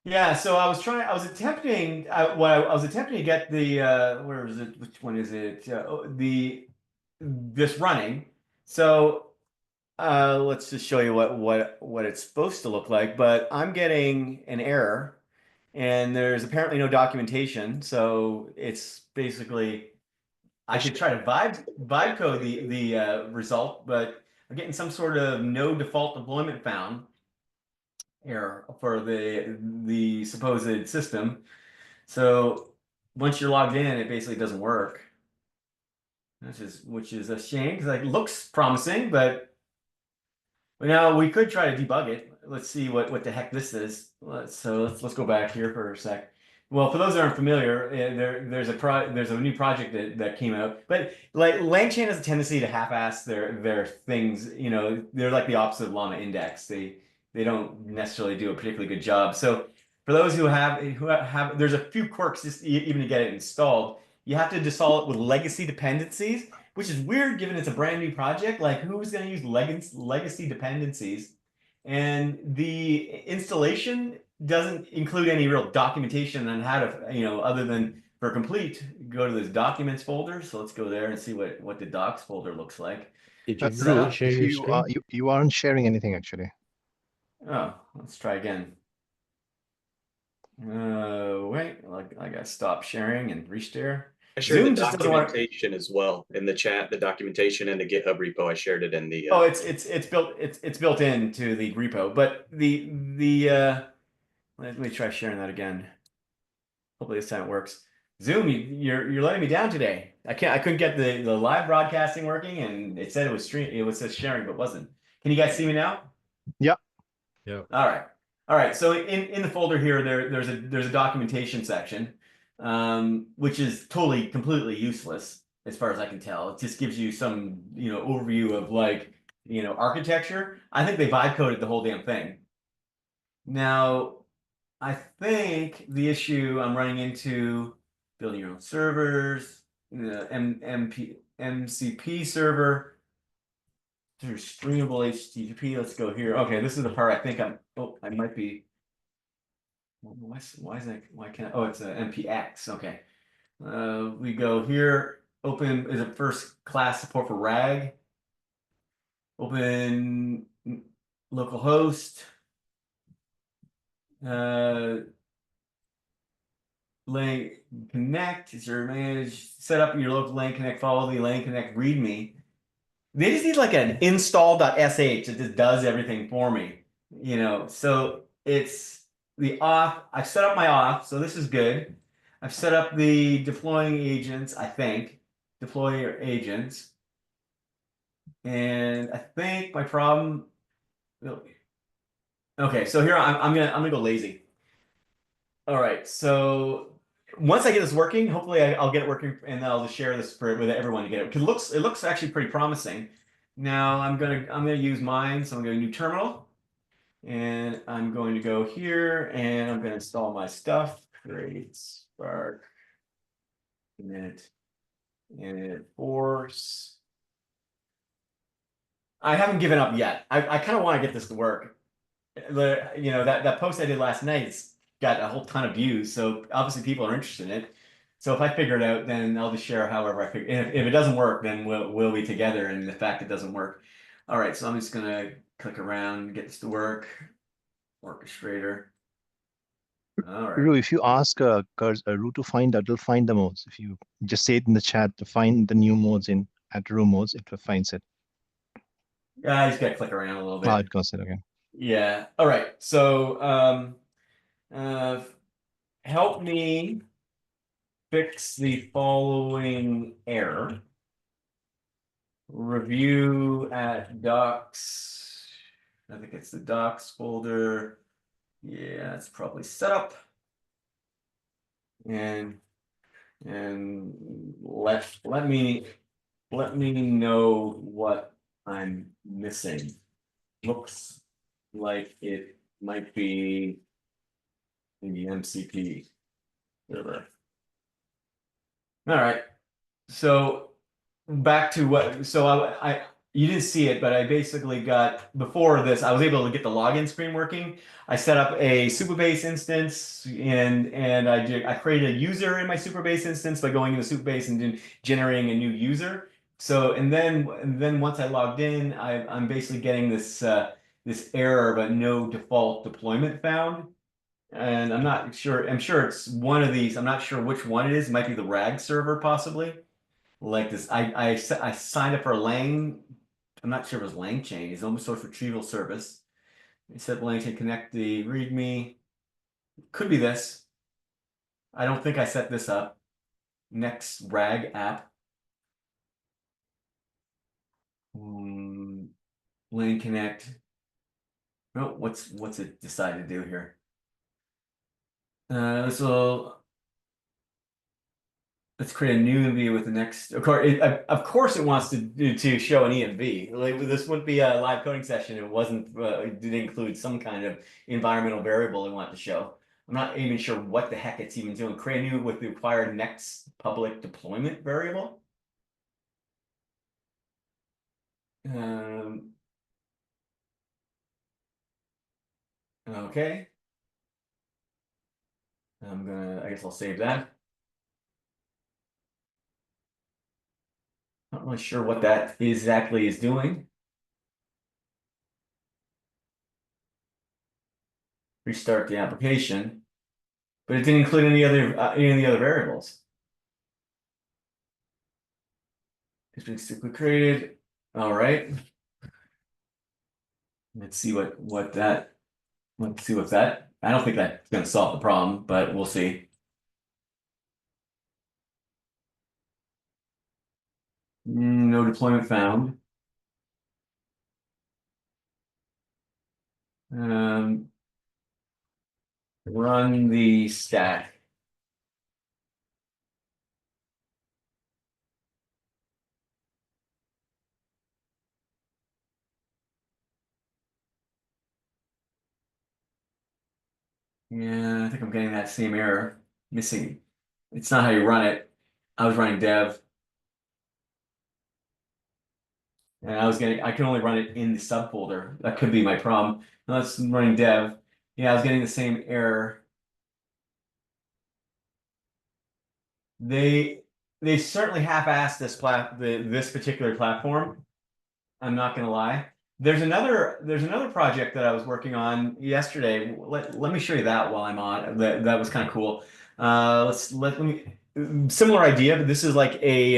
Yeah, so I was attempting, I was attempting to get the, where is it? Which one is it? This running. So, let's just show you what it's supposed to look like. But I'm getting an error, and there's apparently no documentation. So it's basically I I could shared try to it vibe code with you. the result, but I'm getting some sort of no default deployment found error for the supposed system. So once you're logged in, it basically doesn't work, which is a shame because it looks promising, but now we could try to debug it. Let's see what the heck this is. Let's go back here for a sec. Well, for those that aren't familiar, there's a new project that came out, but like LangChain has a tendency to half-ass their things. You know, they're like the opposite of Llama Index. They don't necessarily do a particularly good job. So for those who have, there's a few quirks just even to get it installed. You have to install it with legacy dependencies, which is weird given it's a brand new project. Like, who's going to use legacy dependencies? And the installation doesn't include any real documentation on how to, other than for complete, go to this documents folder. So let's go there and see what the docs folder looks like. Did you Set Drew up. share If your you screen? you aren't sharing anything actually. Oh, let's try again. Wait, I gotta stop sharing and reshare. I shared the Zoom just doesn't want to. documentation as well in the chat, the documentation and the GitHub repo. I shared it in the Oh, it's built into the repo, but let me try sharing that again. Hopefully this time it works. Zoom, you're letting me down today. I couldn't get the live broadcasting working, and it said it was says sharing, but wasn't. Can you guys see me now? Yeah. Yeah. All right. So in the folder here, there's a documentation section, which is completely useless as far as I can tell. It just gives you some overview of like architecture. I think they vibe coded the whole damn thing. Now, I think the issue I'm running into building your own servers, MCP server through streamable HTTP. Let's go here. Okay, this is the part I think I might be. Why is that? Why can't? Oh, it's a MPX. Okay. We go here. Open is a first class support for RAG. Open localhost. Lang Connect is your manage. Set up your local Lang Connect. Follow the Lang Connect README. They just need like an install.sh that just does everything for me. So it's the auth. I've set up my auth, so this is good. I've set up the deploying agents, I think. Deploy your agents. And I think my problem. Okay, so here I'm gonna go lazy. All right, so once I get this working, hopefully I'll get it working, and then I'll just share this with everyone to get it. Because it looks actually pretty promising. Now I'm gonna use mine, so I'm going to new terminal, and I'm going to go here, and I'm going to install my stuff. Create Spark, init, force. I haven't given up yet. I kind of want to get this to work. That post I did last night's got a whole ton of views, so obviously people are interested in it. So if I figure it out, then I'll just share however I figure. If it doesn't work, then we'll be together in the fact it doesn't work. All right, so I'm just gonna click around, get this to work. Orchestrator. All right. Ru, if you ask Ru to find that, will find the modes. If you just say it in the chat to find the new modes in at Ru modes, it finds it. Yeah, I just gotta click around a little Ah, bit. it goes there again. Yeah. All right. So uh, help me fix the following error. Review at docs. I think it's the docs folder. Yeah, it's probably set up. And let me know what I'm missing. Looks like it might be in the MCP server. All right. So back to what? So you didn't see it, but I basically got, before this, I was able to get the login screen working. I set up a Supabase instance and I created a user in my Supabase instance by going into Supabase and then generating a new user. So and then once I logged in, I'm basically getting this error, but no default deployment found. And I'm not sure. I'm sure it's one of these. I'm not sure which one it is. It might be the RAG server, possibly. Like this, I signed up for Lang. I'm not sure if it was LangChain. It's open source retrieval service. It said LangChain connect the README. Could be this. I don't think I set this up. Next RAG app. Lang Connect. Oh, what's it decide to do here? So let's create a new env with the next. Of course, it wants to show an env. Like, this wouldn't be a live coding session. It wasn't. It did include some kind of environmental variable it wanted to show. I'm not even sure what the heck it's even doing. Create a new with the required next public deployment variable. Um, okay. I guess I'll save that. Not really sure what that exactly is doing. Restart the application, but it didn't include any of the other variables. It's been quickly created. All right. Let's see what that. Let's see what's that. I don't think that's going to solve the problem, but we'll see. No deployment found. Um, Run the stack. Yeah, I think I'm getting that same error. Missing. It's not how you run it. I was running dev, and I can only run it in the subfolder. That could be my problem. No, it's running dev. Yeah, I was getting the same error. They they certainly half-assed this particular platform. I'm not gonna lie. There's another project that I was working on yesterday. Let me show you that while I'm on. That was kind of cool. Let me similar idea, but this is like a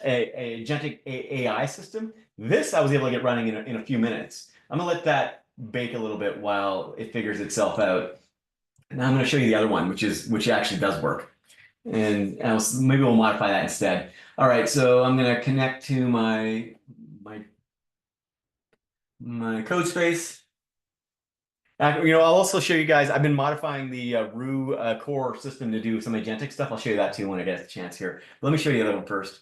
agentic AI system. This I was able to get running in a few minutes. I'm gonna let that bake a little bit while it figures itself out. And I'm gonna show you the other one, which actually does work. And maybe we'll modify that instead. All right, so I'm gonna connect to my my code space. I'll also show you guys. I've been modifying the Rue core system to do some agentic stuff. I'll show you that too when I get a chance here. Let me show you the other one first.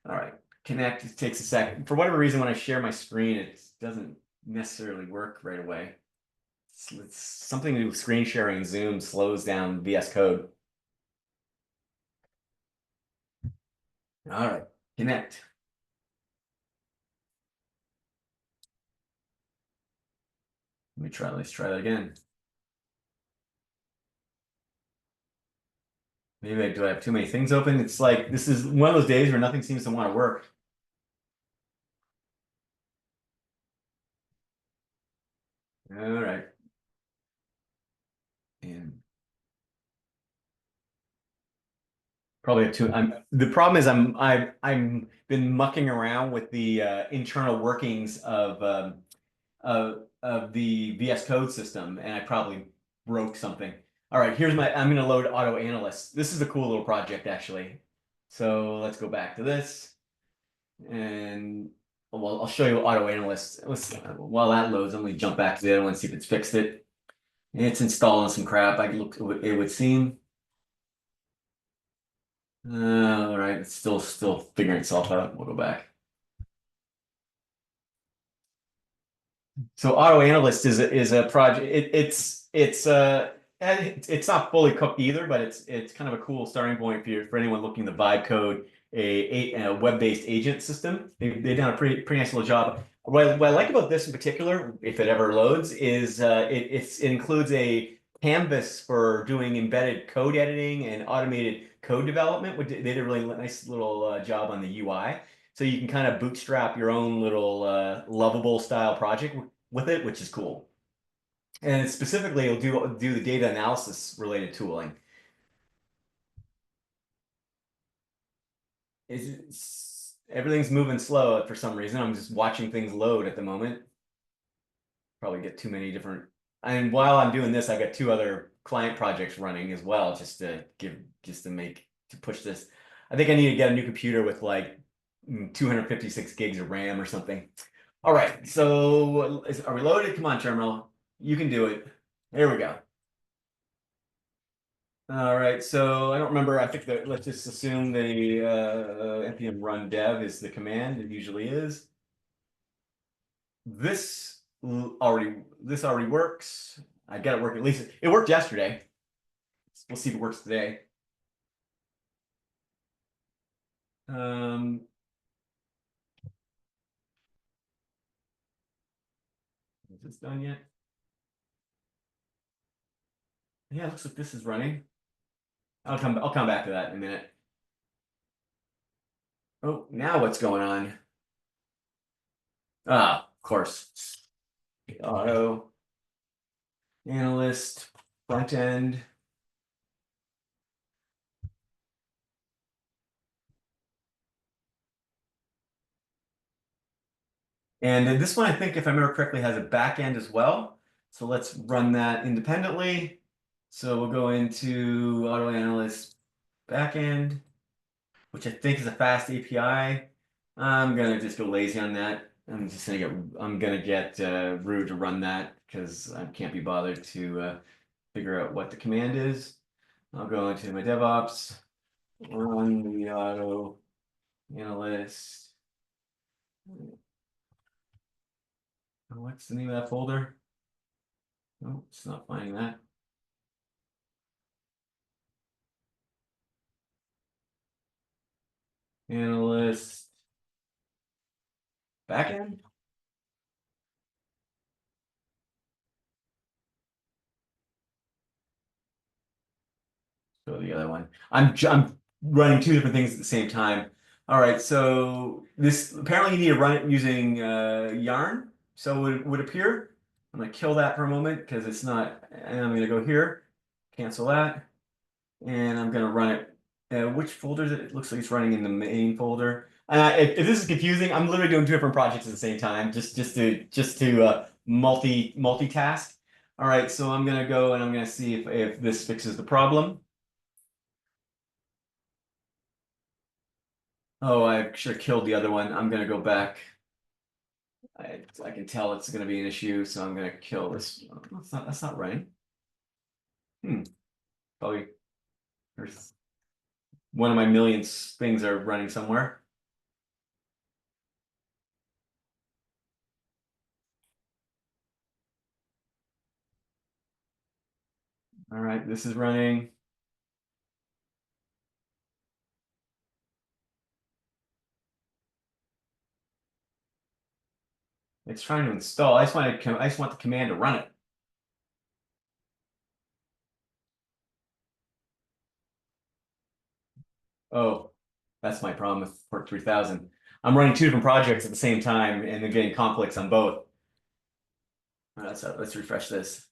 All right, connect. It takes a sec. For whatever reason, when I share my screen, it doesn't necessarily work right away. It's something to do with screen sharing. Zoom slows down VS Code. All right, connect. Let's try that again. Maybe do I have too many things open? It's like this is one of those days where nothing seems to want to work. All right. And probably have two. The problem is I'm been mucking around with the internal workings of the VS Code system, and I probably broke something. All right, I'm going to load Auto Analyst. This is a cool little project, actually. So let's go back to this, and well, I'll show you Auto Analyst. While that loads, I'm going to jump back to the other one, see if it's fixed it. It's installing some crap. It would seem. All right, it's still figuring itself out. We'll go back. So Auto Analyst is a project. It's not fully cooked either, but it's kind of a cool starting point for anyone looking to vibe code a web-based agent system. They've done a pretty nice little job. What I like about this in particular, if it ever loads, is it includes a canvas for doing embedded code editing and automated code development. They did a really nice little job on the UI. So you can kind of bootstrap your own little lovable style project with it, which is cool. And specifically, it'll do the data analysis related tooling. Everything's moving slow for some reason. I'm just watching things load at the moment. Probably get too many different. And while I'm doing this, I've got two other client projects running as well, just to push this. I think I need to get a new computer with like 256 gigs of RAM or something. All right, so are we loaded? Come on, terminal. You can do it. There we go. All right, so I don't remember. I think that let's just assume the npm run dev is the command. It usually is. This already works. I got it working. At least it worked yesterday. We'll see if it works today. Is this done yet? Yeah, it looks like this is running. I'll come back to that in a minute. Oh, now what's going on? Ah, of course. Auto Analyst front end. And this one, I think, if I remember correctly, has a back end as well. So let's run that independently. So we'll go into Auto Analyst backend, which I think is a fast API. I'm gonna just go lazy on that. I'm gonna get Rude to run that because I can't be bothered to figure out what the command is. I'll go into my DevOps, run the Auto Analyst. What's the name of that folder? Oh, it's not finding that. Analyst backend. Go to the other one. I'm running two different things at the same time. All right, so this apparently you need to run it using yarn. So it would appear. I'm gonna kill that for a moment because it's not. And I'm gonna go here, cancel that, and I'm gonna run it. Which folder is it? It looks like it's running in the main folder. If this is confusing, I'm literally doing two different projects at the same time, just to multitask. All right, so I'm gonna go and I'm gonna see if this fixes the problem. Oh, I should have killed the other one. I'm gonna go back. I can tell it's gonna be an issue, so I'm gonna kill this. That's not right. Probably there's one of my million things are running somewhere. All right, this is running. It's trying to install. I just want the command to run it. Oh, that's my problem with Port 3000. I'm running two different projects at the same time, and they're getting conflicts on both. All right, so let's refresh this.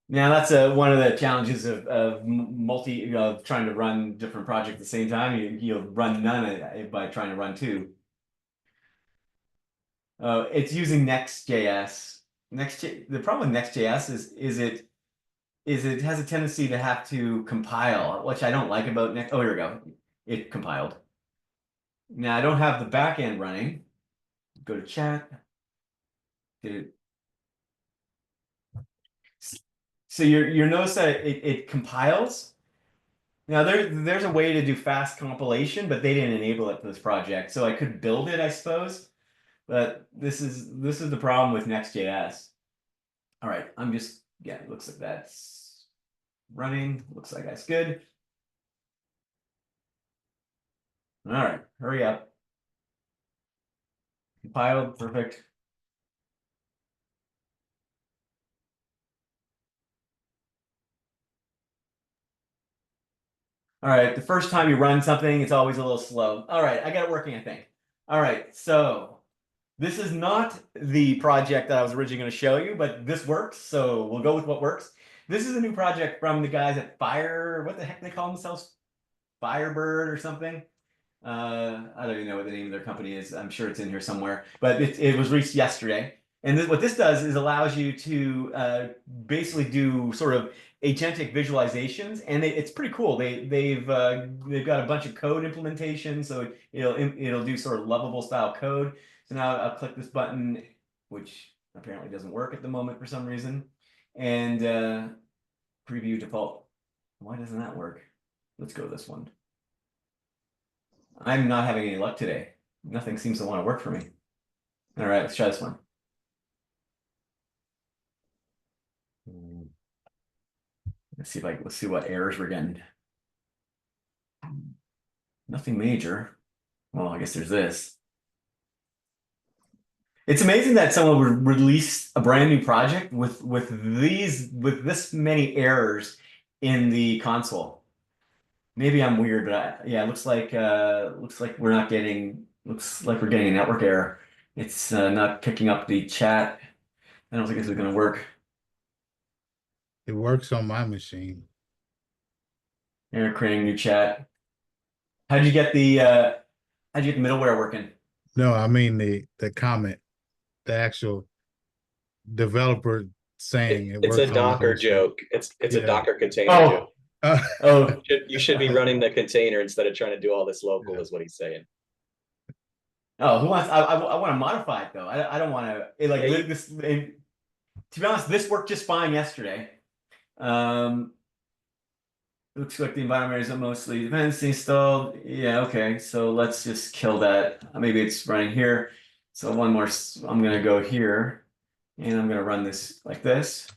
Now that's one of the challenges of trying to run different projects at the same time. You'll run none by trying to run two. It's using Next.js. The problem with Next.js is it has a tendency to have to compile, which I don't like about Next. Oh, here we go. It compiled. Now I don't have the backend running. Go to chat. Did it? So you notice that it compiles. Now there's a way to do fast compilation, but they didn't enable it for this project. So I could build it, I suppose. But this is the problem with Next.js. All right, yeah, it looks like that's running. Looks like that's good. All right, hurry up. Compiled, perfect. All right, the first time you run something, it's always a little slow. All right, I got it working, I think. All right, so this is not the project that I was originally going to show you, but this works, so we'll go with what works. This is a new project from the guys at Fire, what the heck they call themselves? Firebird or something. I don't even know what the name of their company is. I'm sure it's in here somewhere, but it was released yesterday. And what this does is allows you to basically do sort of agentic visualizations, and it's pretty cool. They've got a bunch of code implementation, so it'll do sort of lovable style code. So now I'll click this button, which apparently doesn't work at the moment for some reason, and preview default. Why doesn't that work? Let's go this one. I'm not having any luck today. Nothing seems to want to work for me. All right, let's try this one. Let's see what errors we're getting. Nothing major. Well, I guess there's this. It's amazing that someone would release a brand new project with this many errors in the console. Maybe I'm weird, but yeah, it looks like we're getting a network error. It's not picking up the chat. I don't think this is going to work. It works on my machine. You're creating a new chat. How'd you get the middleware working? No, I mean the comment, the actual developer saying it It's works a on my Docker machine. joke. It's a Yeah. Docker container joke. Oh, You should be running the container instead of trying to do all this local, is what he's saying. oh, who wants? I want to modify it though. I don't want to like Yeah, this. To be honest, this worked just fine yesterday. Looks like the environment is mostly dependency installed. Yeah, okay. So let's just kill that. Maybe it's running here. So one more. I'm gonna go here, and I'm gonna run this like this,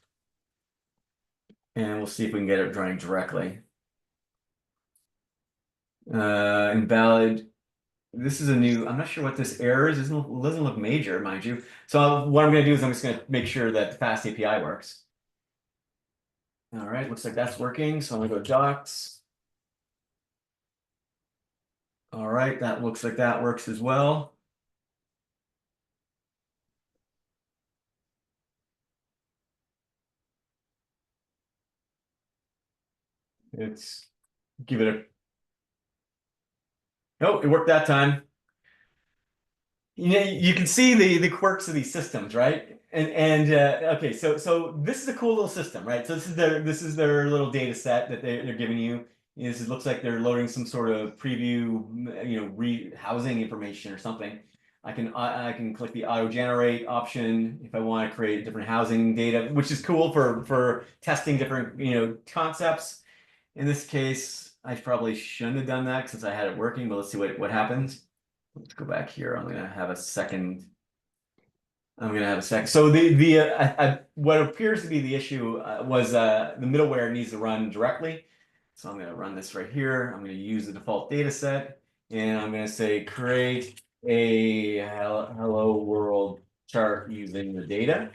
and we'll see if we can get it running directly. Invalid. This is a new, I'm not sure what this error is. It doesn't look major, mind you. So what I'm going to do is I'm just going to make sure that the fast API works. All right, looks like that's working. So I'm going to go docs. All right, that looks like that works as well. It's give it a, oh, it worked that time. You can see the quirks of these systems, right? And okay, so this is a cool little system, right? So this is their little data set that they're giving you. It looks like they're loading some sort of preview, housing information or something. I can click the auto generate option if I want to create different housing data, which is cool for testing different concepts. In this case, I probably shouldn't have done that since I had it working, but let's see what happens. Let's go back here. I'm gonna have a second. So what appears to be the issue was the middleware needs to run directly. So I'm gonna run this right here. I'm gonna use the default data set, and I'm gonna say create a hello world chart using the data.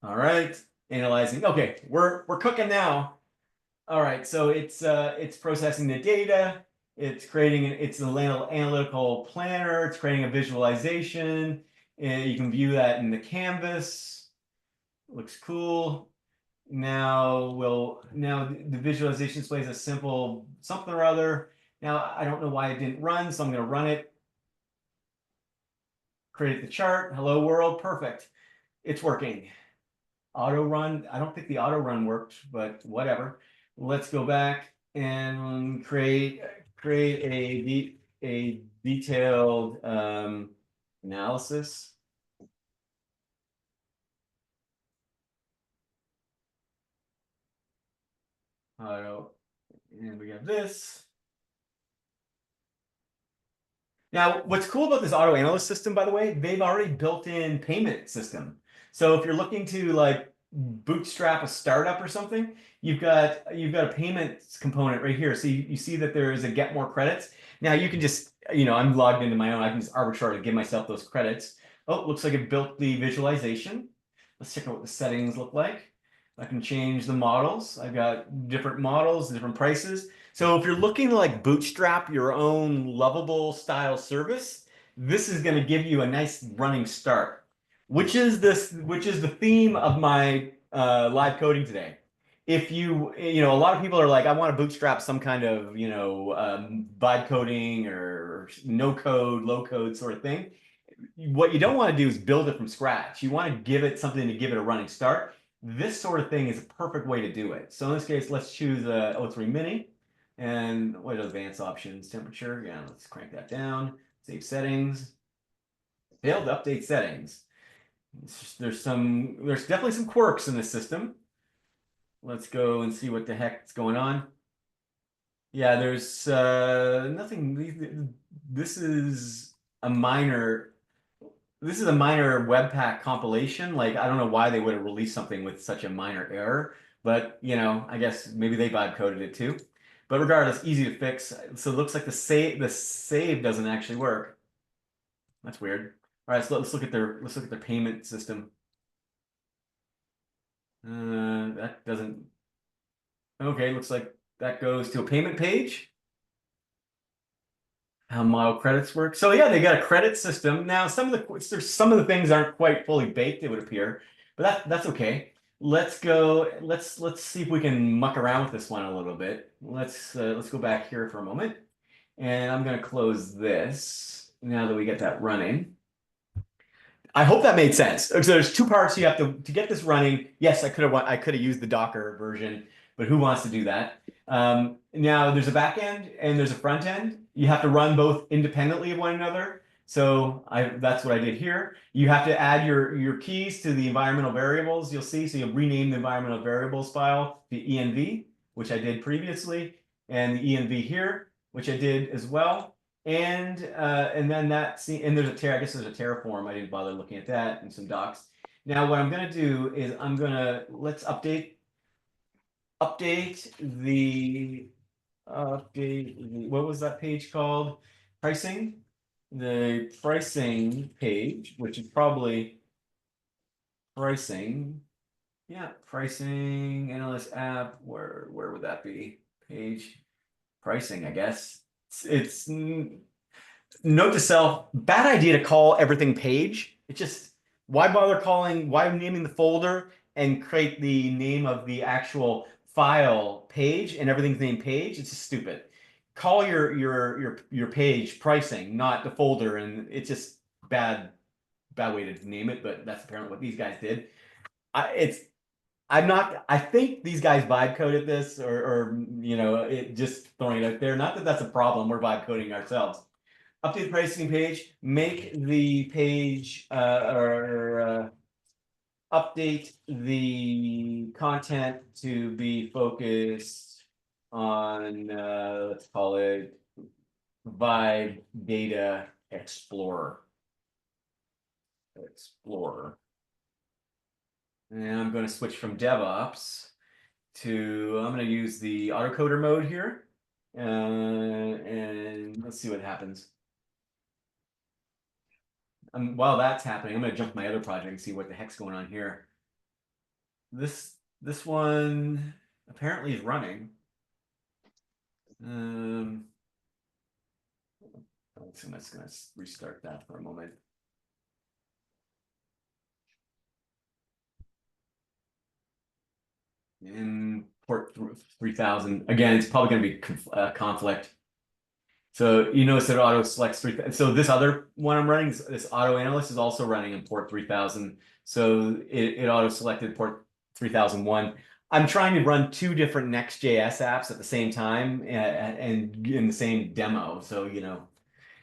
All right, analyzing. Okay, we're cooking now. All right, so it's processing the data. It's creating it's an analytical planner. It's creating a visualization. And you can view that in the canvas. Looks cool. Now the visualization displays a simple something or other. Now I don't know why it didn't run, so I'm going to run it. Create the chart. Hello world. Perfect. It's working. Auto run. I don't think the auto run worked, but whatever. Let's go back and create a detailed analysis. Auto, and we have this. Now, what's cool about this Auto Analyst system, by the way, they've already built in payment system. So if you're looking to like bootstrap a startup or something, you've got a payments component right here. So you see that there is a get more credits. Now you can just, I'm logged into my own. I can just arbitrarily give myself those credits. Oh, looks like it built the visualization. Let's check out what the settings look like. I can change the models. I've got different models, different prices. So if you're looking to like bootstrap your own lovable style service, this is going to give you a nice running start, which is the theme of my live coding today. If a lot of people are like, I want to bootstrap some kind of, vibe coding or no code, low code sort of thing. What you don't want to do is build it from scratch. You want to give it something to give it a running start. This sort of thing is a perfect way to do it. So in this case, let's choose a O3 Mini. And what are the advanced options? Temperature, yeah, let's crank that down. Save settings. Failed to update settings. There's definitely some quirks in this system. Let's go and see what the heck's going on. Yeah, there's nothing. This is a minor Webpack compilation. Like, I don't know why they would have released something with such a minor error, but I guess maybe they vibe coded it too. But regardless, easy to fix. So it looks like the save doesn't actually work. That's weird. All right, so let's look at their payment system. That doesn't. Okay, looks like that goes to a payment page. How model credits work. So yeah, they got a credit system. Now some of the things aren't quite fully baked, it would appear, but that's okay. Let's go. Let's see if we can muck around with this one a little bit. Let's go back here for a moment, and I'm gonna close this now that we get that running. I hope that made sense. So there's two parts you have to get this running. Yes, I could have used the Docker version, but who wants to do that? Now there's a back end and there's a front end. You have to run both independently of one another. So that's what I did here. You have to add your keys to the environmental variables. You'll see. So you'll rename the environmental variables file to env, which I did previously, and the env here, which I did as well. And then and there's I guess there's a Terraform. I didn't bother looking at that, and some docs. Now what I'm gonna do is let's update the what was that page called? Pricing. The pricing page, which is probably pricing. Yeah, pricing analyst app. Where would that be? Page pricing, I guess. It's note to self, bad idea to call everything page. It just, why naming the folder and create the name of the actual file page and everything's named page? It's just stupid. Call your page pricing, not the folder, and it's just bad way to name it, but that's apparently what these guys did. I think these guys vibe coded this or it just throwing it out there. Not that that's a problem. We're vibe coding ourselves. Update the pricing page, make the page update the content to be focused on, let's call it Vibe Data Explorer. And I'm going to switch from DevOps to, I'm going to use the autocoder mode here. And let's see what happens. While that's happening, I'm going to jump to my other project and see what the heck's going on here. This one apparently is running. So I'm just going to restart that for a moment. In port 3000, again, it's probably going to be conflict. So you notice that it auto selects 3000. So this other one I'm running, this Auto Analyst, is also running in port 3000. So it auto selected port 3001. I'm trying to run two different Next.js apps at the same time and in the same demo. So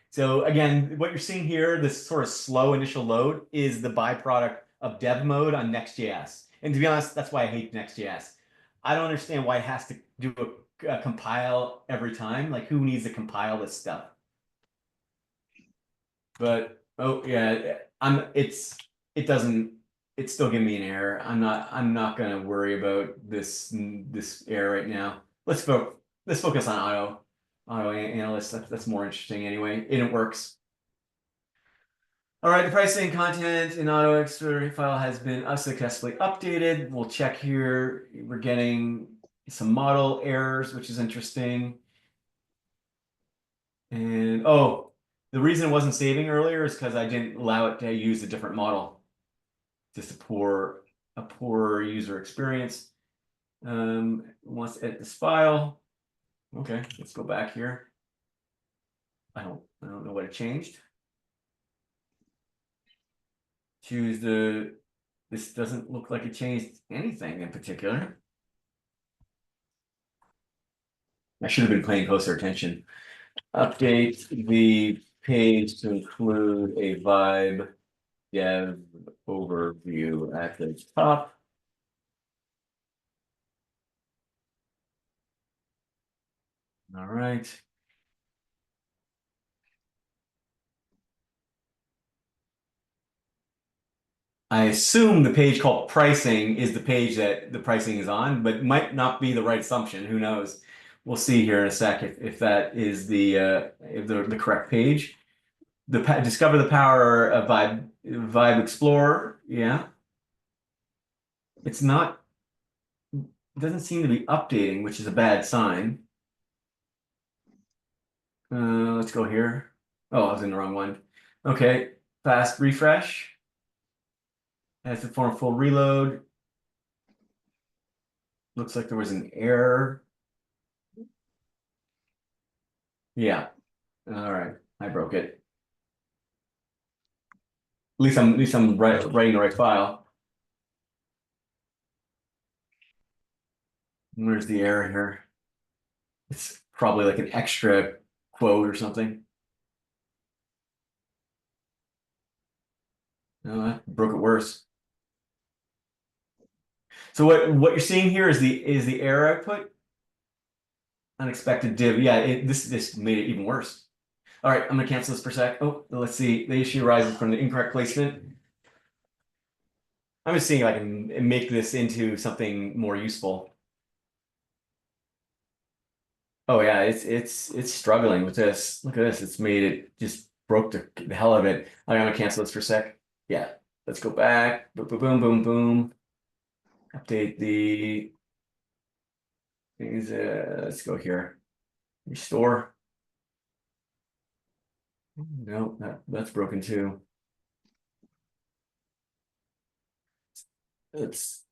so again, what you're seeing here, this sort of slow initial load, is the byproduct of dev mode on Next.js. And to be honest, that's why I hate Next.js. I don't understand why it has to do a compile every time. Like, who needs to compile this stuff? But oh yeah, it it's still giving me an error. I'm not gonna worry about this error right now. Let's focus on Auto Analyst. That's more interesting anyway. And it works. All right, the pricing content in Auto Expert file has been successfully updated. We'll check here. We're getting some model errors, which is interesting. And oh, the reason it wasn't saving earlier is because I didn't allow it to use a different model. Just a poor user experience. Wants to edit this file. Okay, let's go back here. I don't know what it changed. This doesn't look like it changed anything in particular. I should have been paying closer attention. Update the page to include a vibe dev overview at the top. All right. I assume the page called pricing is the page that the pricing is on, but might not be the right assumption. Who knows? We'll see here in a sec if that is if the correct page. Discover the power of Vibe Explorer. Yeah, it's not. It doesn't seem to be updating, which is a bad sign. Let's go here. Oh, I was in the wrong one. Okay, fast refresh. Has to form full reload. Looks like there was an error. Yeah. All right. I broke it. At least I'm writing the right file. Where's the error here? It's probably like an extra quote or something. No, that broke it worse. So what you're seeing here is the error output. Unexpected div. Yeah, this made it even worse. All right, I'm gonna cancel this for a sec. Oh, let's see. The issue arises from the incorrect placement. I'm just seeing if I can make this into something more useful. Oh yeah, it's struggling with this. Look at this. It's made it just broke the hell of it. I'm gonna cancel this for a sec. Yeah, let's go back. Boom, boom, boom, boom, boom. Update the things. Let's go here. Restore. No, that's broken too. It's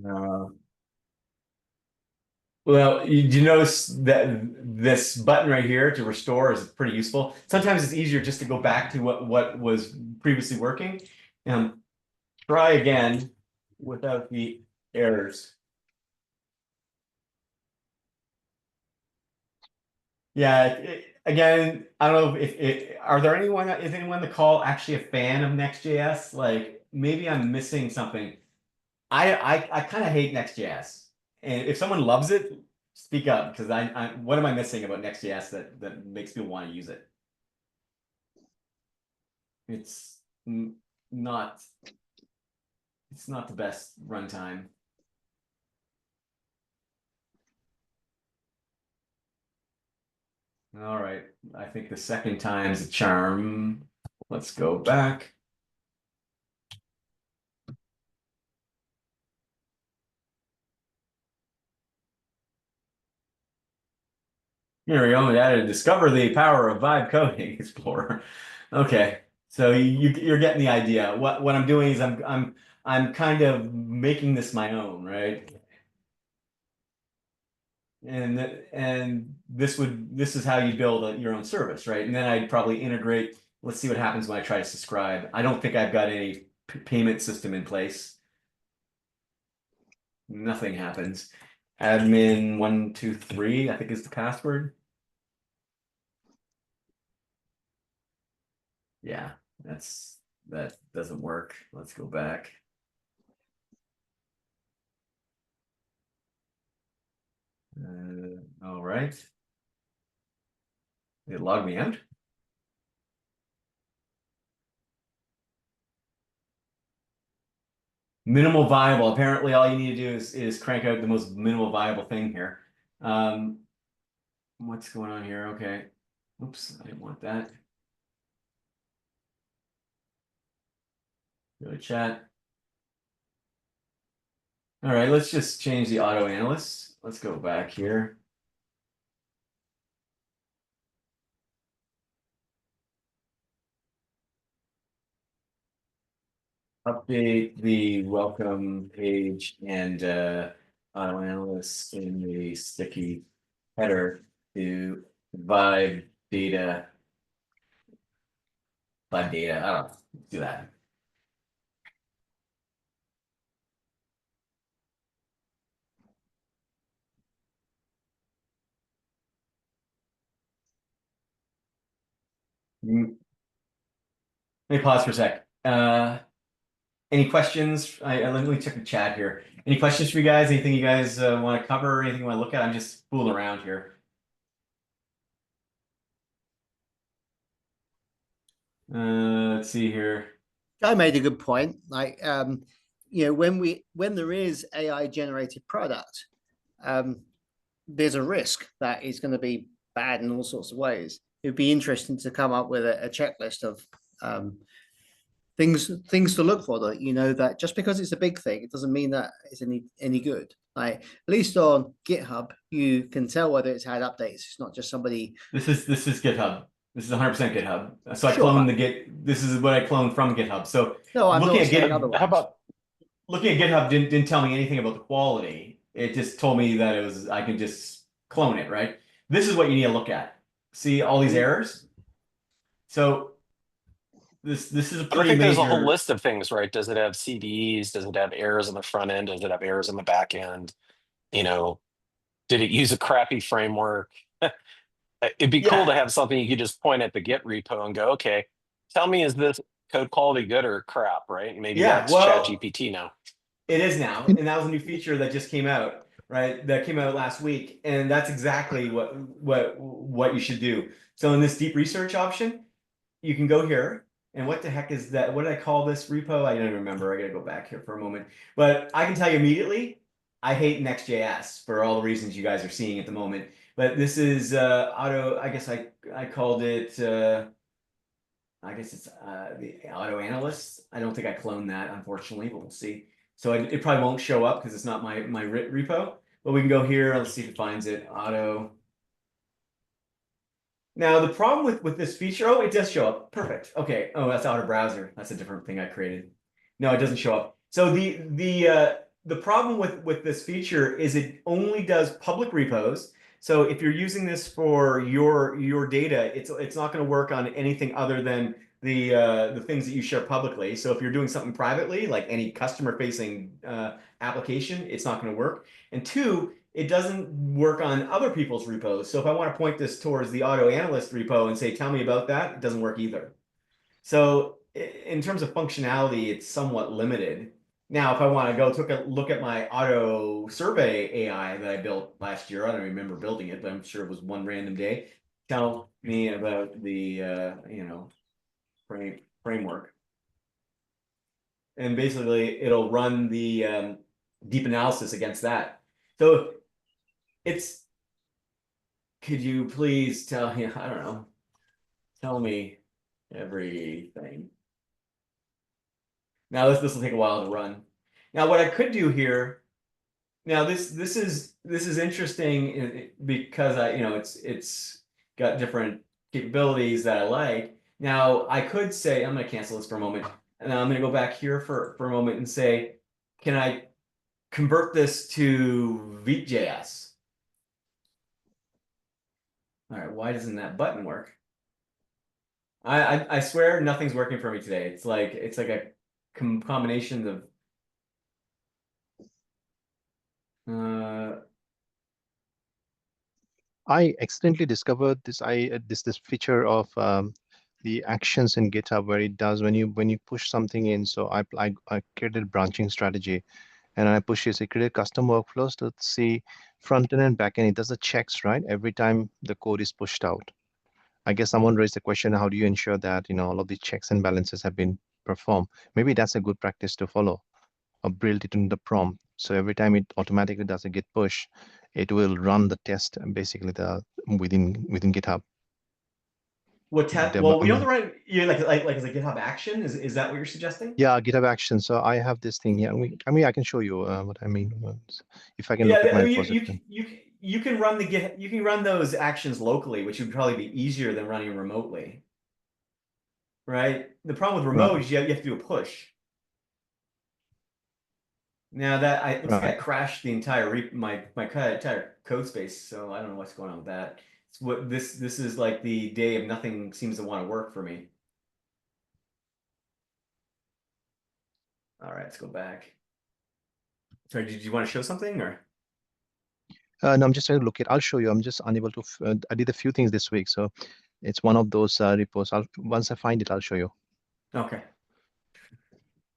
uh, well, you notice that this button right here to restore is pretty useful. Sometimes it's easier just to go back to what was previously working. Try again without the errors. Yeah, again, I don't know if are there anyone is anyone on the call actually a fan of Next.js? Like maybe I'm missing something. I kind of hate Next.js, and if someone loves it, speak up because I what am I missing about Next.js that makes people want to use it? It's not it's not the best runtime. All right, I think the second time's a charm. Let's go back. Here we go. We added discover the power of Vibe Coding Explorer. Okay, so you're getting the idea. What I'm doing is I'm kind of making this my own, right? And this is how you build your own service, right? And then I'd probably integrate. Let's see what happens when I try to subscribe. I don't think I've got any payment system in place. Nothing happens. Admin 123, I think is the password. Yeah, that doesn't work. Let's go back. All right. It logged me out. Minimal viable. Apparently, all you need to do is crank out the most minimal viable thing here. What's going on here? Okay. Oops, I didn't want that. Go to chat. All right, let's just change the auto analyst. Let's go back here. Update the welcome page and auto analyst in the sticky header to vibe data. Vibe data. I don't know. Do that. Let me pause for a sec. Any questions? Let me check the chat here. Any questions for you guys? Anything you guys want to cover? Anything you want to look at? I'm just fooling around here. Let's see here. I made a good point. Like, when there is AI generated product, there's a risk that it's going to be bad in all sorts of ways. It'd be interesting to come up with a checklist of things to look for, that that just because it's a big thing, it doesn't mean that it's any good. Like, at least on GitHub, you can tell whether it's had updates. It's not just somebody. This is GitHub. This is 100% GitHub. So I Sure, cloned the Git. This is what I cloned from GitHub. So No, I'm looking not at saying Git, otherwise. How about looking at GitHub didn't tell me anything about the quality. It just told me that it was I could just clone it, right? This is what you need to look at. See all these errors? So this is a but I pretty think there's a whole major. list of things, right? Does it have CVEs? Does it have errors on the front end? Does it have errors on the back end? You know, did it use a crappy framework? It'd be cool Yeah. to have something you could just point at the Git repo and go, okay, tell me, is this code quality good or crap, right? Maybe Yeah, that's well, ChatGPT now. it is now, and that was a new feature that just came out, right? That came out last week, and that's exactly what you should do. So in this deep research option, you can go here, and what the heck is that? What did I call this repo? I don't remember. I gotta go back here for a moment. But I can tell you immediately, I hate Next.js for all the reasons you guys are seeing at the moment. But this is auto. I guess I called it. I guess it's the Auto Analyst. I don't think I cloned that, unfortunately, but we'll see. So it probably won't show up because it's not my repo. But we can go here. Let's see if it finds it. Auto. Now the problem with this feature, oh, it does show up. Perfect. Okay. Oh, that's Auto Browser. That's a different thing I created. No, it doesn't show up. So the problem with this feature is it only does public repos. So if you're using this for your data, it's not going to work on anything other than the things that you share publicly. So if you're doing something privately, like any customer facing application, it's not going to work. And two, it doesn't work on other people's repos. So if I want to point this towards the Auto Analyst repo and say, tell me about that, it doesn't work either. So in terms of functionality, it's somewhat limited. Now, if I want to go take a look at my auto survey AI that I built last year, I don't remember building it, but I'm sure it was one random day. Tell me about the framework, and basically it'll run the deep analysis against that. So it's. Could you please tell me? I don't know. Tell me everything. Now this will take a while to run. Now what I could do here. Now this is interesting because it's got different capabilities that I like. Now I could say I'm going to cancel this for a moment, and I'm going to go back here for a moment and say, can I convert this to Vite.js? All right, why doesn't that button work? I swear nothing's working for me today. It's like a combination of I accidentally discovered this feature of the actions in GitHub where it does when you push something in. So I created branching strategy, and I push it. I created custom workflows to see front end and back end. It does the checks right every time the code is pushed out. I guess someone raised the question: how do you ensure that all of the checks and balances have been performed? Maybe that's a good practice to follow. built it in the prompt. So every time it automatically does a git push, it will run the test basically within GitHub. What Deb- well, we I don't mean- run you like as a GitHub action. Is that what you're suggesting? Yeah, GitHub Action. So I have this thing here. I mean, I can show you what I mean. If I can look at Yeah, my I mean, repository. you can run you can run those actions locally, which would probably be easier than running remotely. Right? The problem with remote is you have to do a push. Now that it looks like I Right. crashed the entire my entire code space, so I don't know what's going on with that. It's what this is like the day of nothing seems to want to work for me. All right, let's go back. Sorry, did you want to show something or? No, I'm just trying to look at. I'll show you. I'm just unable to. I did a few things this week, so it's one of those repos. Once I find it, I'll show you. Okay.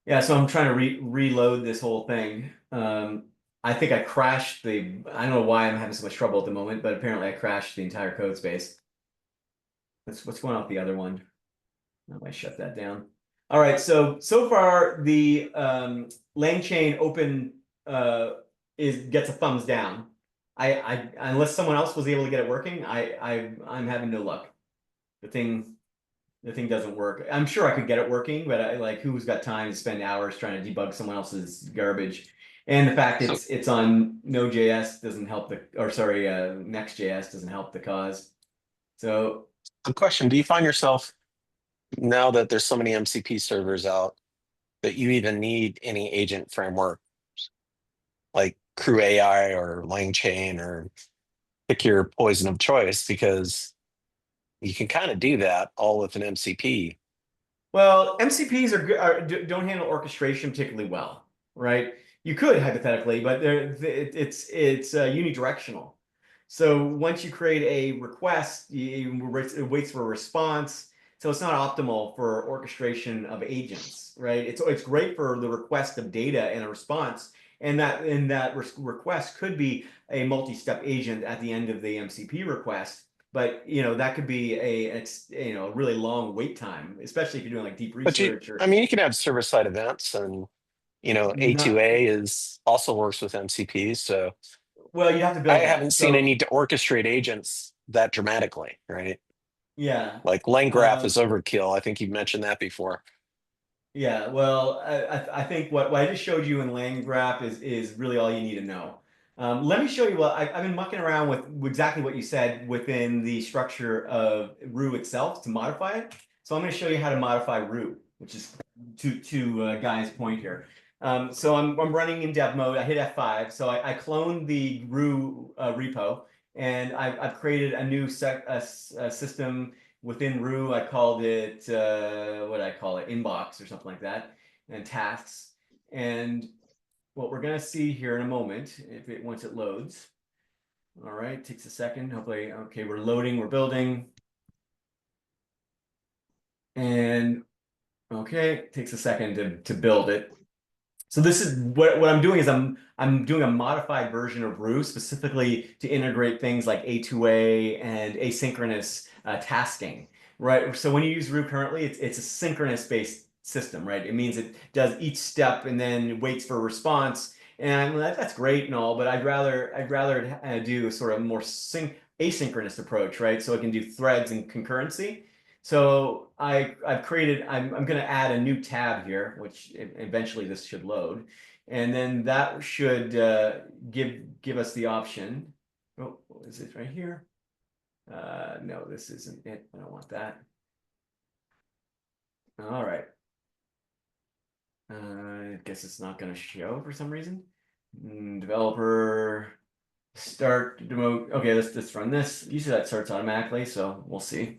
Yeah, so I'm trying to reload this whole thing. I think I crashed I don't know why I'm having so much trouble at the moment, but apparently I crashed the entire code space. What's going on with the other one? I might shut that down. All right, so far the LangChain open gets a thumbs down. I unless someone else was able to get it working, I'm having no luck. The thing doesn't work. I'm sure I could get it working, but who's got time to spend hours trying to debug someone else's garbage? And the fact it's on Node.js doesn't help Next.js doesn't help the cause. So The question: do you find yourself now that there's so many MCP servers out that you even need any agent framework like Crew AI or LangChain or pick your poison of choice, because you can kind of do that all with an MCP. well, MCPs don't handle orchestration particularly well, right? You could hypothetically, but it's unidirectional. So once you create a request, it waits for a response. So it's not optimal for orchestration of agents, right? It's great for the request of data and a response, and that request could be a multi-step agent at the end of the MCP request. But that could be a really long wait time, especially if you're doing like deep But research or you can have server-side events, and not. A2A also works with MCPs. So Well, you have to I build that. haven't seen a So need to orchestrate agents that dramatically, right? yeah, Like LangGraph is overkill. I think you've mentioned that before. yeah. Well, I think what I just showed you in LangGraph is really all you need to know. Let me show you what I've been mucking around with exactly what you said within the structure of Rue itself to modify it. So I'm going to show you how to modify Rue, which is to Guy's point here. So I'm running in dev mode. I hit F5. So I cloned the Rue repo, and I've created a new system within Rue. I called it what did I call it? Inbox or something like that, and tasks. And what we're gonna see here in a moment, once it loads. All right, takes a second. Hopefully, okay, we're loading, we're building. And okay, takes a second to build it. So this is what I'm doing is I'm doing a modified version of Rue specifically to integrate things like A2A and asynchronous tasking, right? So when you use Rue currently, it's a synchronous based system, right? It means it does each step and then waits for a response, and that's great and all, but I'd rather do sort of more asynchronous approach, right? So it can do threads and concurrency. So I'm going to add a new tab here, which eventually this should load. And then that should give us the option. Oh, what is it right here? No, this isn't it. I don't want that. All right. I guess it's not going to show for some reason. Developer start remote. Okay, let's run this. Usually that starts automatically, so we'll see.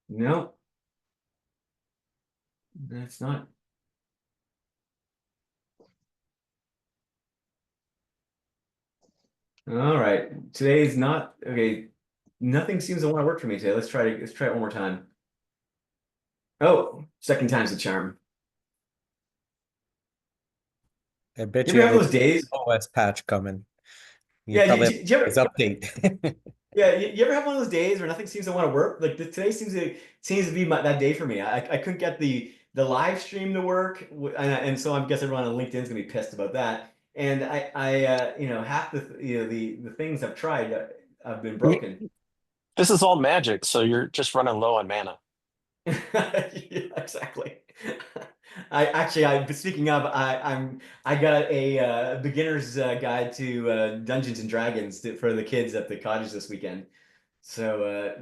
No, that's not. All right, today's not okay. Nothing seems to want to work for me today. Let's try it one more time. Oh, second time's the charm. I bet You you ever have have those days? OS patch coming. Yeah, probably do you ever, his update. yeah, you ever have one of those days where nothing seems to want to work? Like today seems to be that day for me. I couldn't get the live stream to work, and so I guess everyone on LinkedIn's gonna be pissed about that. And you know, half the things I've tried have been broken. This is all magic, so you're just running low on mana. Yeah, exactly. Speaking of, I got a beginner's guide to Dungeons and Dragons for the kids at the cottage this weekend. So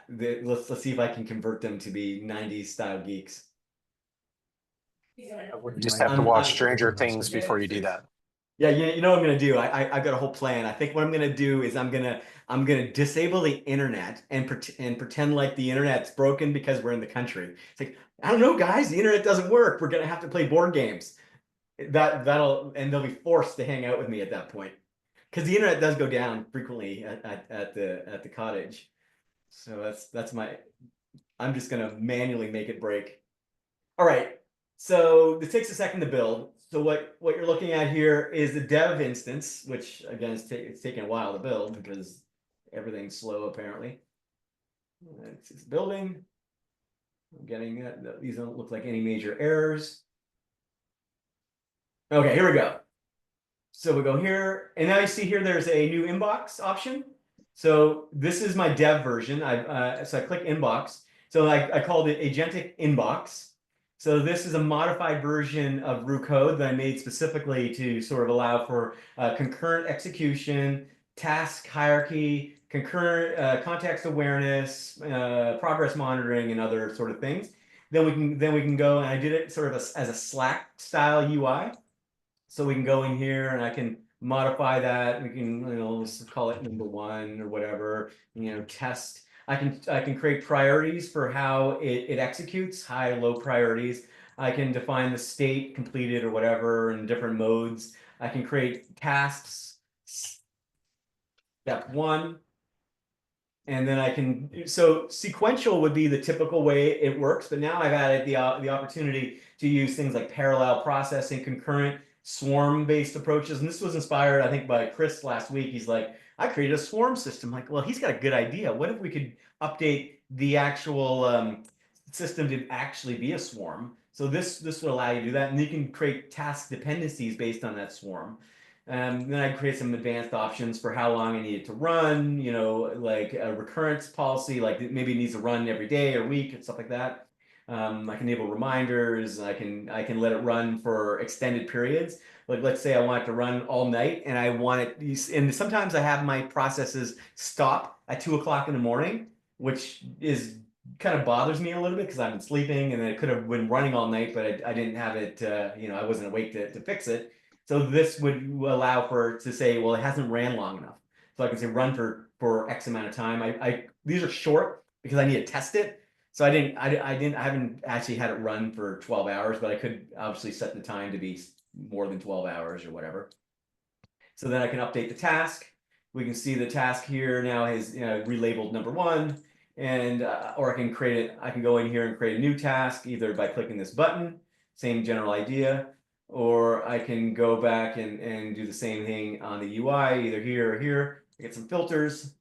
let's see if I can convert them to be 90s style geeks. You just have to watch Stranger Things before you do that. Yeah, you know what I'm gonna do. I've got a whole plan. I think what I'm gonna do is I'm gonna disable the internet and pretend like the internet's broken because we're in the country. It's like, I don't know, guys, the internet doesn't work. We're gonna have to play board games. That'll and they'll be forced to hang out with me at that point. Because the internet does go down frequently at the cottage. So that's my I'm just gonna manually make it break. All right. So this takes a second to build. So what you're looking at here is the dev instance, which again it's taking a while to build because everything's slow apparently. It's building. I'm getting these don't look like any major errors. Okay, here we go. So we go here, and now you see here there's a new inbox option. So this is my dev version. So I click inbox. So I called it Agentic Inbox. So this is a modified version of Rue code that I made specifically to sort of allow for concurrent execution, task hierarchy, concurrent context awareness, progress monitoring, and other sort of things. Then we can go, and I did it sort of as a Slack style UI. So we can go in here and I can modify that. We can, you know, let's call it number 1 or whatever, you know, test. I can create priorities for how it executes, high, low priorities. I can define the state completed or whatever in different modes. I can create tasks. Step 1. And then I can, so sequential would be the typical way it works, but now I've added the opportunity to use things like parallel processing, concurrent swarm-based approaches. And this was inspired, I think, by Chris last week. He's like, I created a swarm system. Like, well, he's got a good idea. What if we could update the actual system to actually be a swarm? So this would allow you to do that. And you can create task dependencies based on that swarm. Then I create some advanced options for how long I need it to run, you know, like a recurrence policy, like maybe it needs to run every day or week and stuff like that. I can enable reminders. I can let it run for extended periods. Like let's say I want it to run all night and I want it, and sometimes I have my processes stop at 2 o'clock in the morning, which is kind of bothers me a little bit because I've been sleeping and it could have been running all night, but I didn't have it, you know, I wasn't awake to fix it. So this would allow for to say, well, it hasn't ran long enough. So I can say run for X amount of time. These are short because I need to test it. So I haven't actually had it run for 12 hours, but I could obviously set the time to be more than 12 hours or whatever. So then I can update the task. We can see the task here now is, you know, relabeled number 1, and or I can create it. I can go in here and create a new task either by clicking this button, same general idea, or I can go back and do the same thing on the UI, either here or here. I get some filters.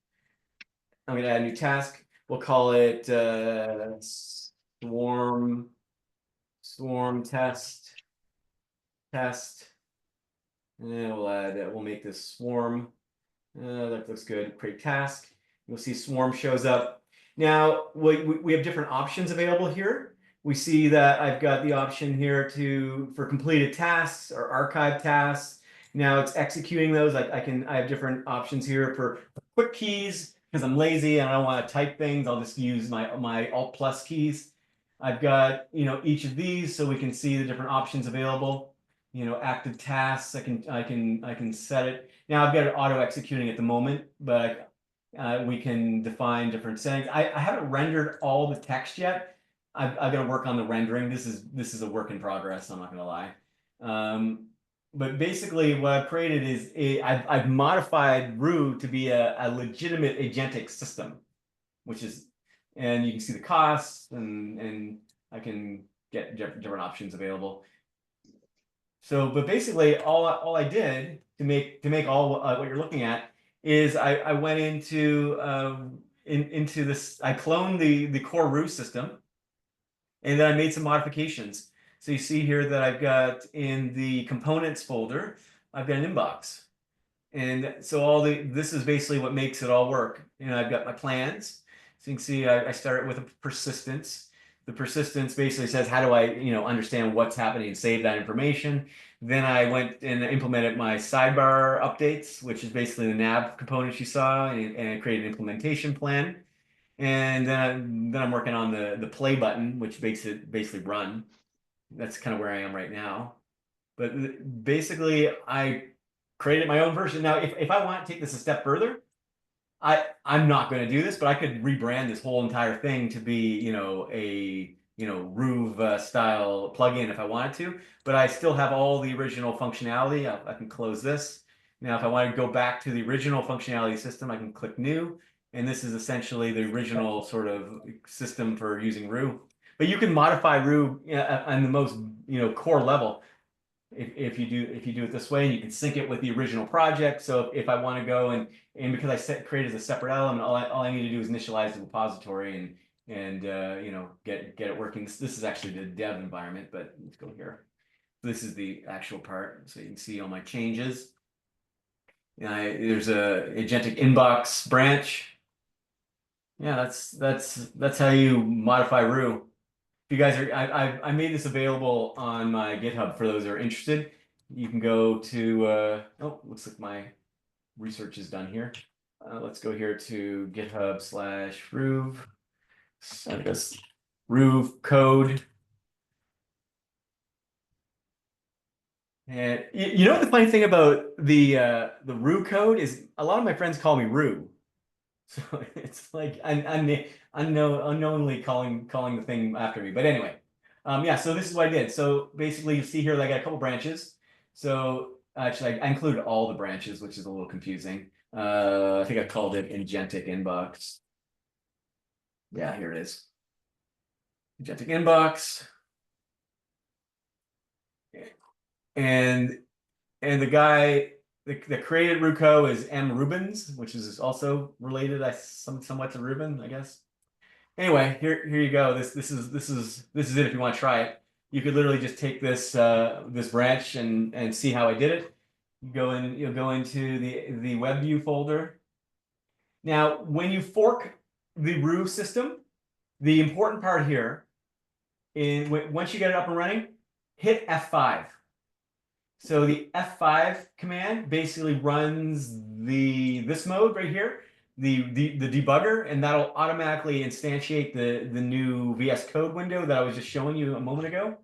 I'm going to add a new task. We'll call it swarm test. And we'll make this swarm. That looks good. Create task. You'll see swarm shows up. Now we have different options available here. We see that I've got the option here for completed tasks or archive tasks. Now it's executing those. I have different options here for quick keys because I'm lazy and I don't want to type things. I'll just use my Alt+ keys. I've got, you know, each of these so we can see the different options available. You know, active tasks. I can set it. Now I've got it auto executing at the moment, but we can define different settings. I haven't rendered all the text yet. I've got to work on the rendering. This is a work in progress. I'm not gonna lie. But basically, what I've created is I've modified Rue to be a legitimate agentic system, which is, and you can see the costs and I can get different options available. So, but basically, all I did make all what you're looking at is I went into into this. I cloned the core root system, and then I made some modifications. So you see here that I've got in the components folder, I've got an inbox. And so this is basically what makes it all work. I've got my plans. So you can see I start with a persistence. The persistence basically says, how do I, understand what's happening and save that information? Then I went and implemented my sidebar updates, which is basically the nav components you saw, and I created an implementation plan. And then I'm working on the play button, which makes it basically run. That's kind of where I am right now. But basically, I created my own version. Now, if I want to take this a step further, I'm not going to do this, but I could rebrand this whole entire thing to be, a Roov style plugin if I wanted to. But I still have all the original functionality. I can close this. Now, if I want to go back to the original functionality system, I can click New, and this is essentially the original sort of system for using Roov. But you can modify Roov on the most core level if you do it this way, and you can sync it with the original project. So if I want to go and because I create as a separate element, all I need to do is initialize the repository and get it working. This is actually the dev environment, but let's go here. This is the actual part, so you can see all my changes. There's a Agentic inbox branch. Yeah, that's how you modify Roux. If you guys are, I made this available on my GitHub for those who are interested. You can go to, oh, looks like my research is done here. Let's go here to GitHub/Roov. I guess Roov code. And you know what the funny thing about the Roux code is? A lot of my friends call me Roux. So it's like unknowingly calling the thing after me. But anyway, yeah. So this is what I did. So basically, you see here, I got a couple branches. So actually, I included all the branches, which is a little confusing. I think I called it Agentic inbox. Yeah, here it is. Agentic inbox. And the guy that created Ruco is M. Rubens, which is also related, somewhat to Ruben, I guess. Anyway, here you go. This is it. If you want to try it, you could literally just take this this branch and see how I did it. You'll go into the web view folder. Now, when you fork the Roux system, the important part here once you get it up and running, hit F5. So the F5 command basically runs this mode right here, the debugger, and that'll automatically instantiate the new VS Code window that I was just showing you a moment ago.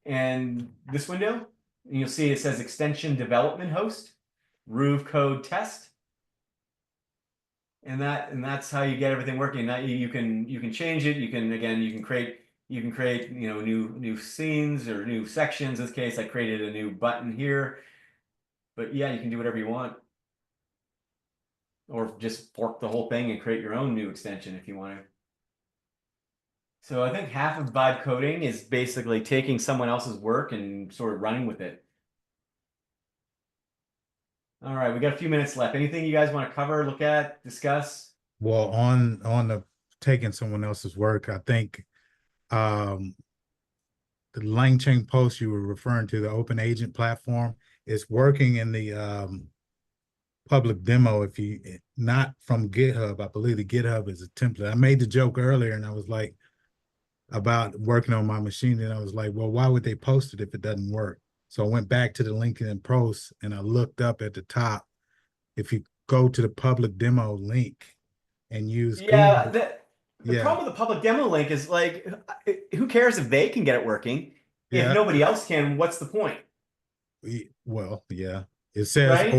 And this window, and you'll see it says extension development host, Roov code test. And that's how you get everything working. That you can change it. You can create new scenes or new sections. In this case, I created a new button here. But yeah, you can do whatever you want. Or just fork the whole thing and create your own new extension if you want to. So I think half of vibe coding is basically taking someone else's work and sort of running with it. All right, we got a few minutes left. Anything you guys want to cover, look at, discuss? Well, on the taking someone else's work, I think the LangChain post you were referring to, the open agent platform, is working in the public demo. If you not from GitHub, I believe the GitHub is a template. I made the joke earlier, and I was like about working on my machine, and I was like, well, why would they post it if it doesn't work? So I went back to the LinkedIn post and I looked up at the top. If you go to the public demo link and use Yeah, Google, the problem with the public demo link is like, who cares if they can get it working? If yeah, nobody else can, what's the point? well, yeah. It says Right?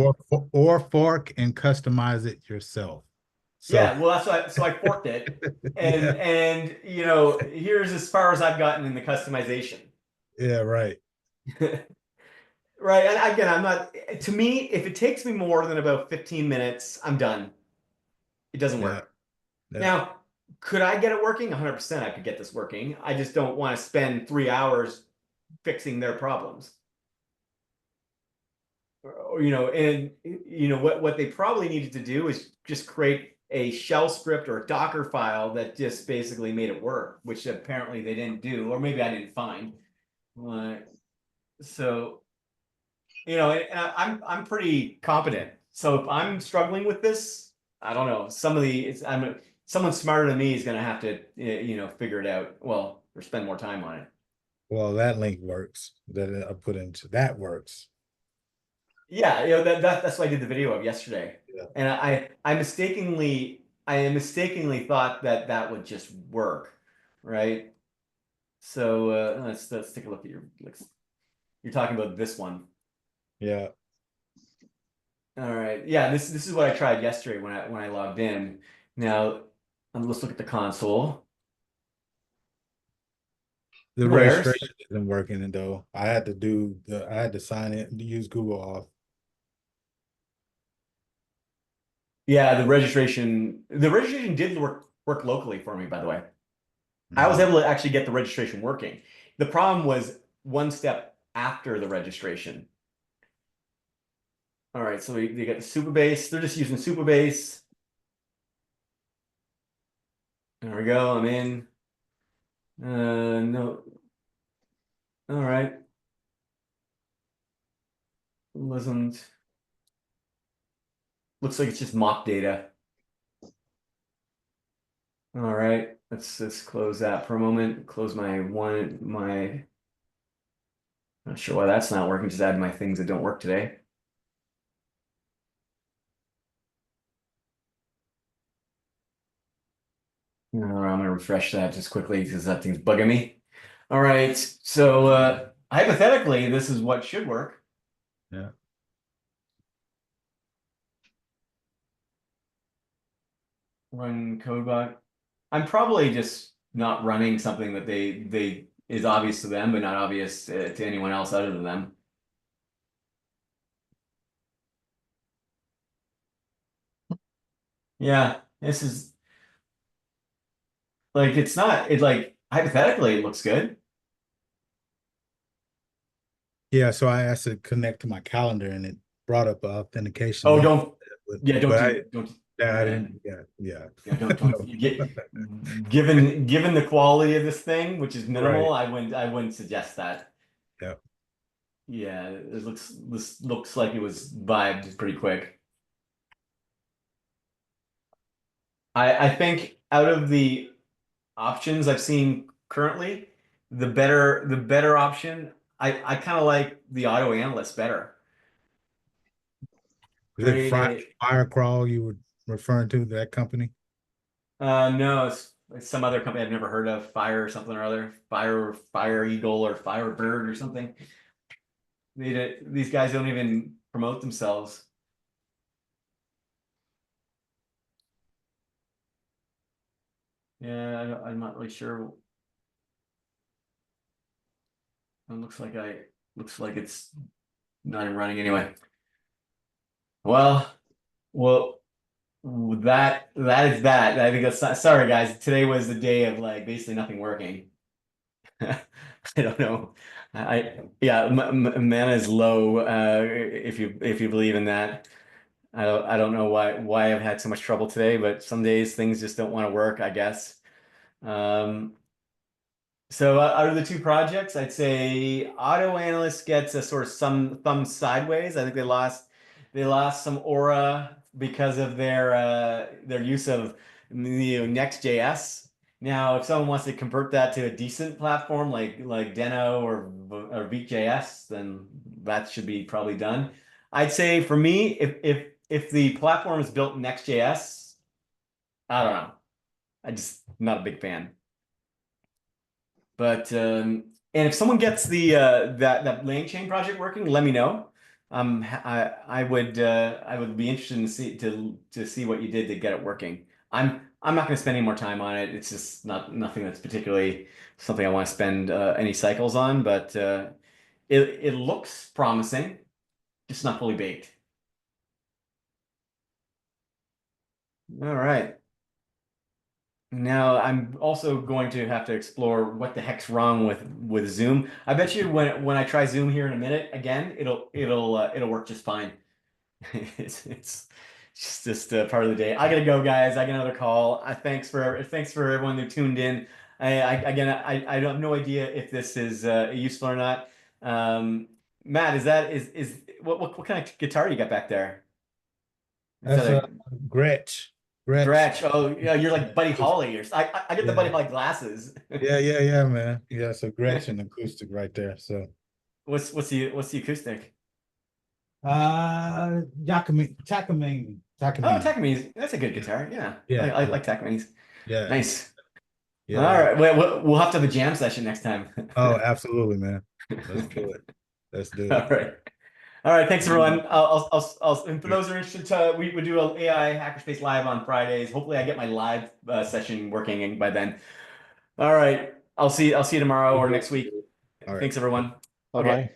or fork and customize it yourself. So Yeah, well, that's why. So I forked it, yeah, and here's as far as I've gotten in the customization. yeah, right. Right, and again, I'm not. To me, if it takes me more than about 15 minutes, I'm done. It doesn't Yeah, work. yeah. Now, could I get it working? 100%, I could get this working. I just don't want to spend 3 hours fixing their problems. and what they probably needed to do is just create a shell script or a Docker file that just basically made it work, which apparently they didn't do, or maybe I didn't find. So, I'm pretty competent. So if I'm struggling with this, I don't know. Someone smarter than me is going to have to, figure it out. Well, or spend more time on it. Well, that link works. That I put into that works. Yeah, that's what I did the video of yesterday. Yeah. And I mistakenly thought that would just work, right? So let's take a look at you're talking about this one. Yeah. All right. Yeah, this is what I tried yesterday when I logged in. Now, let's look at the console. The No errors. registration isn't working though. I had to sign in to use Google Auth. Yeah, the registration did work locally for me, by the way. I was able to actually get the registration working. The problem was one step after the registration. All right, so they get the Supabase. They're just using Supabase. There we go. I'm in. No. All right. Wasn't. Looks like it's just mock data. All right. Let's close that for a moment. Close my. Not sure why that's not working. Just add my things that don't work today. All right, I'm gonna refresh that just quickly because that thing's bugging me. All right. So hypothetically, this is what should work. Yeah. Run CodeBot. I'm probably just not running something that they is obvious to them, but not obvious to anyone else other than them. Yeah, this is like it's not. It like hypothetically it looks good. Yeah, so I asked to connect to my calendar and it brought up an authentication Oh, link. don't. Yeah, don't But do. Don't. I Yeah, didn't. Yeah. yeah, don't. No. Given the quality of this thing, which is minimal, Right. I wouldn't suggest that. Yeah. Yeah, this looks like it was vibed pretty quick. I think out of the options I've seen currently, the better option, I kind of like the Auto Analyst better. Is it Create Firecrawl you were referring to, that company? no, it's some other company I've never heard of, Fire or something or other, Fire Eagle or Firebird or something. These guys don't even promote themselves. Yeah, I'm not really sure. It looks like it's not even running anyway. Well, that is that. I think that's sorry guys. Today was the day of like basically nothing working. I don't know. Yeah, mana is low. If you believe in that. I don't know why I've had so much trouble today, but some days things just don't want to work, I guess. So out of the two projects, I'd say Auto Analyst gets a sort of some thumb sideways. I think they lost some aura because of their use of Next.js. Now, if someone wants to convert that to a decent platform like Deno or Vue.js, then that should be probably done. I'd say for me, if the platform is built in Next.js, I don't know. I just not a big fan. But and if someone gets the that LangChain project working, let me know. I would be interested to see what you did to get it working. I'm not going to spend any more time on it. It's just nothing that's particularly something I want to spend any cycles on. But it looks promising, just not fully baked. All right. Now I'm also going to have to explore what the heck's wrong with Zoom. I bet you when I try Zoom here in a minute again, it'll work just fine. It's just part of the day. I gotta go, guys. I got another call. Thanks for everyone who tuned in. I don't have no idea if this is useful or not. Matt, is what kind of guitar you got back there? Is That's that a Gretsch. Gretsch? Oh, yeah, you're like Buddy Holly, or I get the Buddy Yeah. Holly glasses. Yeah, man. Yeah, so Gretsch and acoustic right there. So What's the acoustic? Takamine. Oh, Takamines. That's a good guitar. Yeah, Yeah, I yeah, like Takamines. yeah, Nice. yeah, All yeah. right, we'll have to have a jam session next time. Oh, absolutely, man. Let's do it. Let's do All it. right. All right. Thanks, everyone. And for those who are interested, we do an AI Hackerspace live on Fridays. Hopefully, I get my live session working by then. All right. I'll see you tomorrow or next week. All right. Thanks, everyone. Bye-bye. Okay.